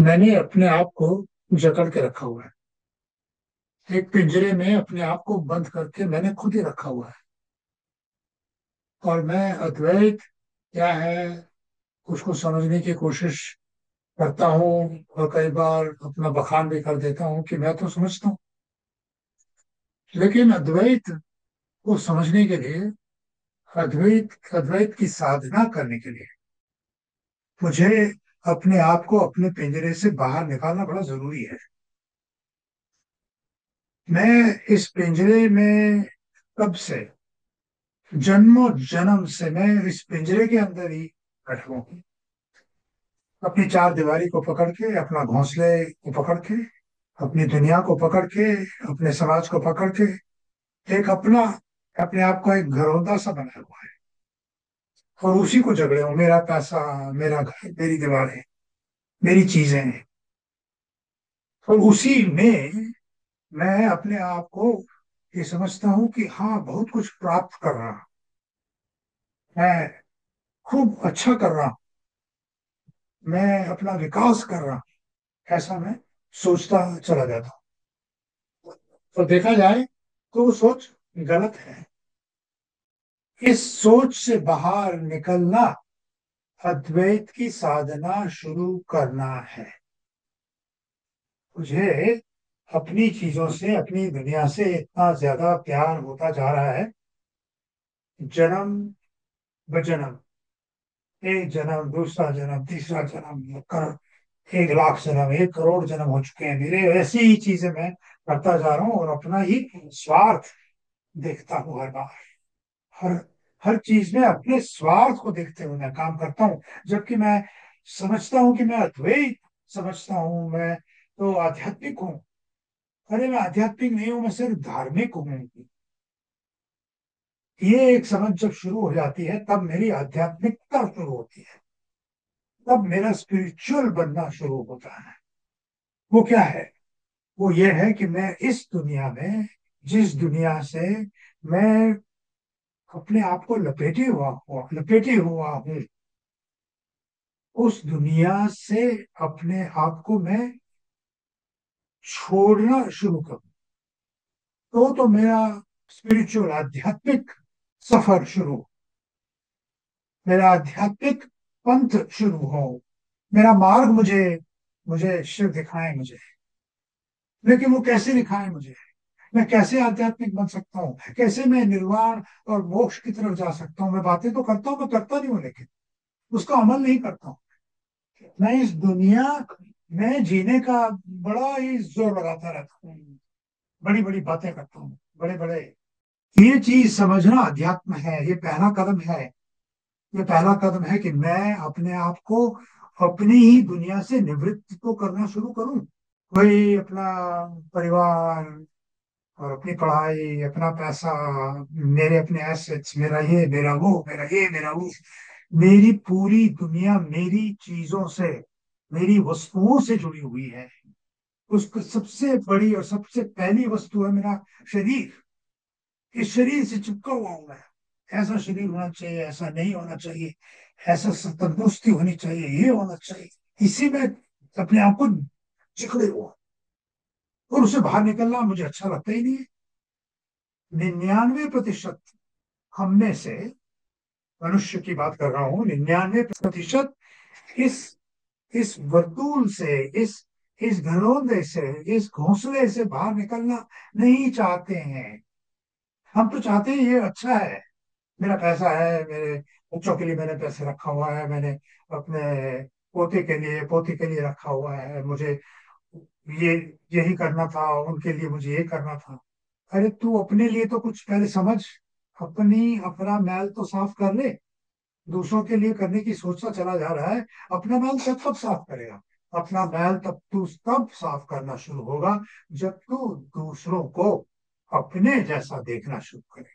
मैंने अपने आप को जकड़ के रखा हुआ है। एक पिंजरे में अपने आप को बंद करके मैंने खुद ही रखा हुआ है। और मैं अद्वैत क्या है उसको समझने की कोशिश करता हूँ। और कई बार अपना बखान भी कर देता हूँ कि मैं तो समझता हूँ। लेकिन अद्वैत को समझने के लिए, अद्वैत अद्वैत की साधना करने के लिए मुझे अपने आप को अपने पिंजरे से बाहर निकालना बड़ा जरूरी है। मैं इस पिंजरे में कब से, जन्मों जन्म से मैं इस पिंजरे के अंदर ही बैठा हूँ। अपनी चार दीवारी को पकड़ के, अपना घोंसले को पकड़ के, अपनी दुनिया को पकड़ के, अपने समाज को पकड़ के, एक अपना, अपने आप को एक घरौंदा सा बनाया हुआ है। और उसी को झगड़े हूँ। मेरा पैसा, मेरा घर, मेरी दीवारें, मेरी चीजें। और उसी में मैं अपने आप को ये समझता हूँ कि हाँ, बहुत कुछ प्राप्त कर रहा हूँ, मैं खूब अच्छा कर रहा हूँ, मैं अपना विकास कर रहा हूँ, ऐसा मैं सोचता चला जाता हूँ। तो देखा जाए तो वो सोच गलत है। इस सोच से बाहर निकलना अद्वैत की साधना शुरू करना है। मुझे अपनी चीजों से, अपनी दुनिया से इतना ज्यादा प्यार होता जा रहा है, जन्म ब जन्म, एक जन्म, दूसरा जन्म, तीसरा जन्म, कर 1 लाख जन्म, 1 करोड़ जन्म हो चुके हैं मेरे। ऐसी ही चीजें मैं करता जा रहा हूँ और अपना ही स्वार्थ देखता हूँ हर बार। हर हर चीज में अपने स्वार्थ को देखते हुए मैं काम करता हूँ। जबकि मैं समझता हूँ कि मैं अद्वैत समझता हूँ, मैं तो आध्यात्मिक हूँ। अरे मैं आध्यात्मिक नहीं हूँ, मैं सिर्फ धार्मिक हूँ। ये एक समझ जब शुरू हो जाती है तब मेरी आध्यात्मिकता शुरू होती है, तब मेरा स्पिरिचुअल बनना शुरू होता है। वो क्या है? वो ये है कि मैं इस दुनिया में, जिस दुनिया से मैं अपने आप को लपेटे हुआ हूँ, उस दुनिया से अपने आप को मैं छोड़ना शुरू करूँ। तो मेरा स्पिरिचुअल, आध्यात्मिक सफर शुरू, मेरा आध्यात्मिक पंथ शुरू हो, मेरा मार्ग मुझे मुझे शिव दिखाए मुझे। लेकिन वो कैसे दिखाए मुझे? मैं कैसे आध्यात्मिक बन सकता हूँ? कैसे मैं निर्वाण और मोक्ष की तरफ जा सकता हूँ? मैं बातें तो करता हूँ, मैं करता नहीं हूँ, लेकिन उसका अमल नहीं करता हूँ। मैं इस दुनिया में जीने का बड़ा ही जोर लगाता रहता हूँ, बड़ी बड़ी बातें करता हूँ, बड़े बड़े। ये चीज समझना अध्यात्म है। ये पहला कदम है। ये पहला कदम है कि मैं अपने आप को अपनी ही दुनिया से निवृत्त तो करना शुरू करूं। कोई अपना परिवार और अपनी पढ़ाई, अपना पैसा, मेरे अपने एसेट्स, मेरा ये, मेरा वो, मेरा ये, मेरा वो, मेरी पूरी दुनिया मेरी चीजों से, मेरी वस्तुओं से जुड़ी हुई है। उसको सबसे बड़ी और सबसे पहली वस्तु है मेरा शरीर। इस शरीर से चिपका हुआ हूं मैं। ऐसा शरीर होना चाहिए, ऐसा नहीं होना चाहिए, ऐसा तंदुरुस्ती होनी चाहिए, ये होना चाहिए। इसी में अपने आप को जकड़े हुआ, और उससे बाहर निकलना मुझे अच्छा लगता ही नहीं है। 99% हम में से, मनुष्य की बात कर रहा हूँ, 99% इस इस वर्तूल से, इस घरौंदे से, इस घोंसले से बाहर निकलना नहीं चाहते हैं। हम तो चाहते हैं ये अच्छा है, मेरा पैसा है, मेरे बच्चों के लिए मैंने पैसे रखा हुआ है, मैंने अपने पोते के लिए, पोती के लिए रखा हुआ है, मुझे ये यही करना था, उनके लिए मुझे ये करना था। अरे तू अपने लिए तो कुछ पहले समझ। अपना मैल तो साफ कर ले। दूसरों के लिए करने की सोचता चला जा रहा है। अपना मैल कब साफ करेगा? अपना मैल तब साफ करना शुरू होगा जब तू दूसरों को अपने जैसा देखना शुरू करे।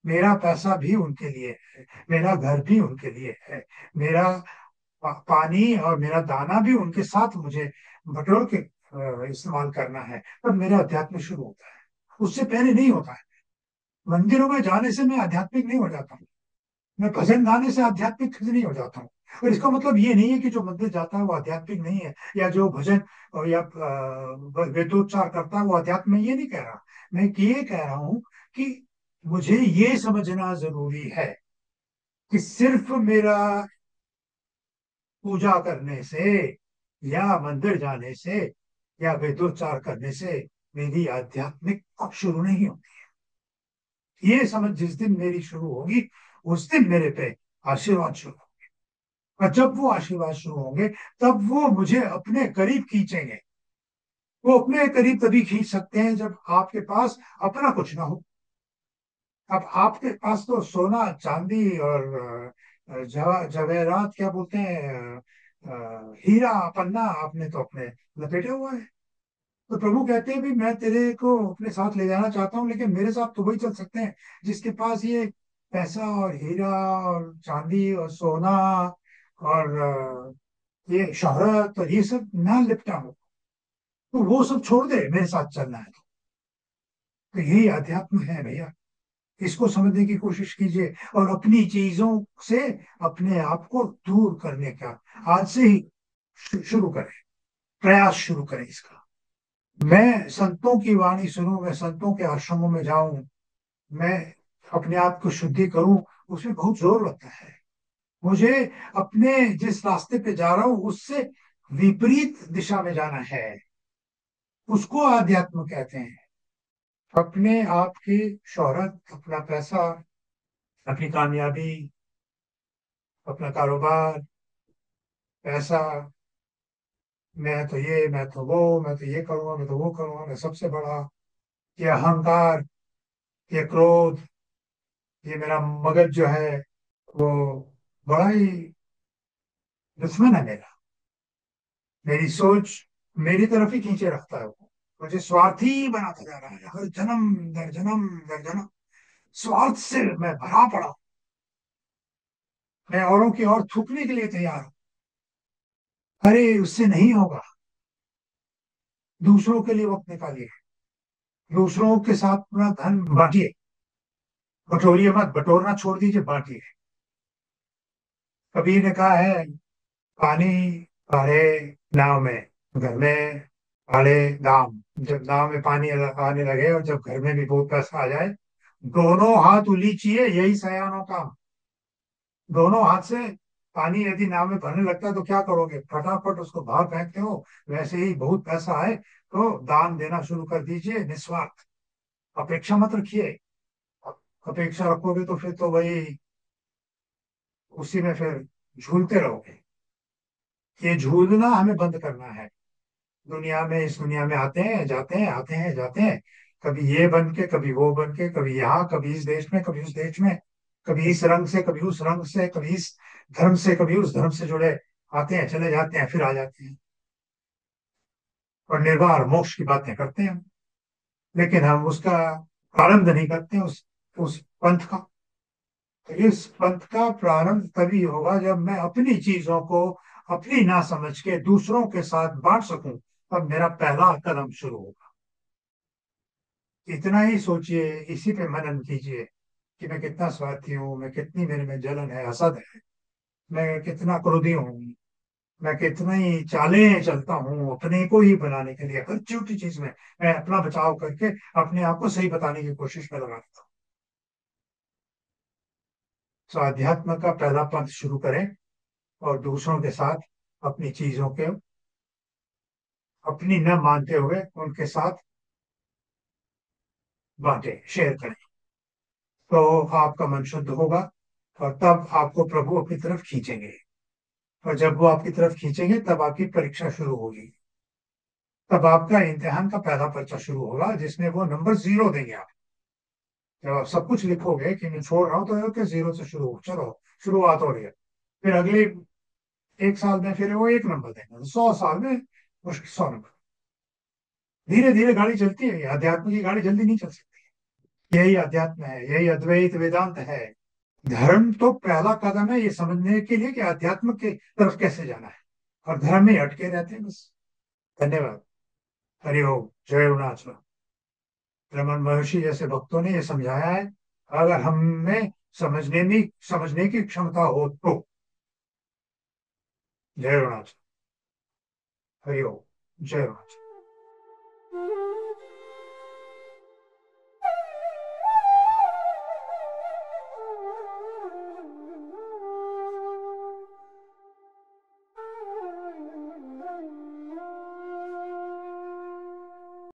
मेरा पैसा भी उनके लिए है, मेरा घर भी उनके लिए है, मेरा पानी और मेरा दाना भी उनके साथ मुझे बटोर के इस्तेमाल करना है। तब मेरा अध्यात्म शुरू होता है, उससे पहले नहीं होता है। मंदिरों में जाने से मैं आध्यात्मिक नहीं हो जाता हूँ, मैं भजन गाने से आध्यात्मिक नहीं हो जाता हूँ, और इसका मतलब ये नहीं है कि जो मंदिर जाता है वो आध्यात्मिक नहीं है, या जो भजन और या वेदोच्चार करता है वो अध्यात्म में, ये नहीं कह रहा। मैं ये कह रहा हूं कि मुझे ये समझना जरूरी है कि सिर्फ मेरा पूजा करने से या मंदिर जाने से या वेदोच्चार करने से मेरी आध्यात्मिक अब शुरू नहीं होती। ये समझ जिस दिन मेरी शुरू होगी, उस दिन मेरे पे आशीर्वाद शुरू होंगे। और जब वो आशीर्वाद शुरू होंगे, तब वो मुझे अपने करीब खींचेंगे। वो अपने करीब तभी खींच सकते हैं जब आपके पास अपना कुछ ना हो। अब आपके पास तो सोना चांदी और जवेरात, क्या बोलते हैं, हीरा पन्ना, आपने तो अपने लपेटे हुआ है। तो प्रभु कहते हैं भी मैं तेरे को अपने साथ ले जाना चाहता हूँ, लेकिन मेरे साथ तो वही चल सकते हैं जिसके पास ये पैसा और हीरा और चांदी और सोना और ये शोहरत और ये सब ना लिपटा हो। तो वो सब छोड़ दे, मेरे साथ चलना है तो यही अध्यात्म है भैया। इसको समझने की कोशिश कीजिए और अपनी चीजों से अपने आप को दूर करने का आज से ही शुरू करें, प्रयास शुरू करें इसका। मैं संतों की वाणी सुनूं, मैं संतों के आश्रमों में जाऊं, मैं अपने आप को शुद्धि करूं, उसमें बहुत जोर लगता है। मुझे अपने जिस रास्ते पे जा रहा हूं उससे विपरीत दिशा में जाना है, उसको आध्यात्म कहते हैं। अपने आप की शोहरत, अपना पैसा, अपनी कामयाबी, अपना कारोबार, पैसा, मैं तो ये, मैं तो वो, मैं तो ये करूंगा, मैं तो वो करूंगा, मैं सबसे बड़ा, ये अहंकार, ये क्रोध, ये मेरा मगज जो है वो बड़ा ही दुश्मन है मेरा। मेरी सोच मेरी तरफ ही खींचे रखता है वो, मुझे स्वार्थी बनाता जा रहा है। हर जन्म दर जन्म दर जन्म स्वार्थ से मैं भरा पड़ा हूं। मैं औरों की और थूकने के लिए तैयार हूं। अरे उससे नहीं होगा। दूसरों के लिए वक्त निकालिए, दूसरों के साथ अपना धन बांटिए। बटोरिए मत, बटोरना छोड़ दीजिए, बांटिए। कबीर ने कहा है, पानी भरे नाव में, घर में पड़े दाम। जब नाव में पानी आने लगे और जब घर में भी बहुत पैसा आ जाए, दोनों हाथ उलीचिए, यही सयानों का। दोनों हाथ से पानी यदि नाव में भरने लगता है तो क्या करोगे? फटाफट उसको बाहर फेंकते हो। वैसे ही बहुत पैसा है तो दान देना शुरू कर दीजिए, निस्वार्थ। अपेक्षा मत रखिए। अपेक्षा रखोगे तो फिर तो वही उसी में फिर झूलते रहोगे। ये झूलना हमें बंद करना है। दुनिया में, इस दुनिया में आते हैं जाते हैं, आते हैं जाते हैं, कभी ये बन के, कभी वो बन के, कभी यहाँ, कभी इस देश में, कभी उस देश में, कभी इस रंग से, कभी उस रंग से, कभी इस धर्म से, कभी उस धर्म से जुड़े, आते हैं चले जाते हैं, फिर आ जाते हैं और निर्वाण मोक्ष की बातें करते हैं हम। लेकिन हम उसका प्रारंभ नहीं करते हैं, उस पंथ का। तो इस पंथ का प्रारंभ तभी होगा जब मैं अपनी चीजों को अपनी ना समझ के दूसरों के साथ बांट सकूं, तब मेरा पहला कदम शुरू होगा। इतना ही सोचिए, इसी पे मनन कीजिए कि मैं कितना स्वार्थी हूँ, मैं कितनी मेरे में जलन है, हसद है, मैं कितना क्रोधी हूँ, मैं कितनी चालें चलता हूँ अपने को ही बनाने के लिए। हर छोटी चीज में मैं अपना बचाव करके अपने आप को सही बताने की कोशिश में लगाता हूँ। तो अध्यात्म का पहला पंथ शुरू करें और दूसरों के साथ अपनी चीजों के अपनी न मानते हुए उनके साथ बांटे, शेयर करें। तो आपका मन शुद्ध होगा और तब आपको प्रभु अपनी तरफ खींचेंगे। और जब वो आपकी तरफ खींचेंगे तब आपकी परीक्षा शुरू होगी। तब आपका इम्तिहान का पहला पर्चा शुरू होगा जिसमें वो नंबर 0 देंगे आप। जब आप सब कुछ लिखोगे कि मैं छोड़ रहा हूँ, तो कि 0 से शुरू हो, चलो शुरुआत हो रही है। फिर अगले 1 साल में फिर वो 1 नंबर देंगे, 100 साल में मुश्किल 100 नंबर। धीरे धीरे गाड़ी चलती है, अध्यात्म की गाड़ी जल्दी नहीं चल सकती। यही अध्यात्म है, यही अद्वैत वेदांत है। धर्म तो पहला कदम है ये समझने के लिए कि अध्यात्म की तरफ कैसे जाना है, और धर्म में अटके रहते हैं बस। धन्यवाद। हरि ओम। जय अरुणाचल। रमन महर्षि जैसे भक्तों ने ये समझाया है। अगर हम में समझने की क्षमता हो तो जय अरुणाचल। हरि ओम। जय अरुणाचल।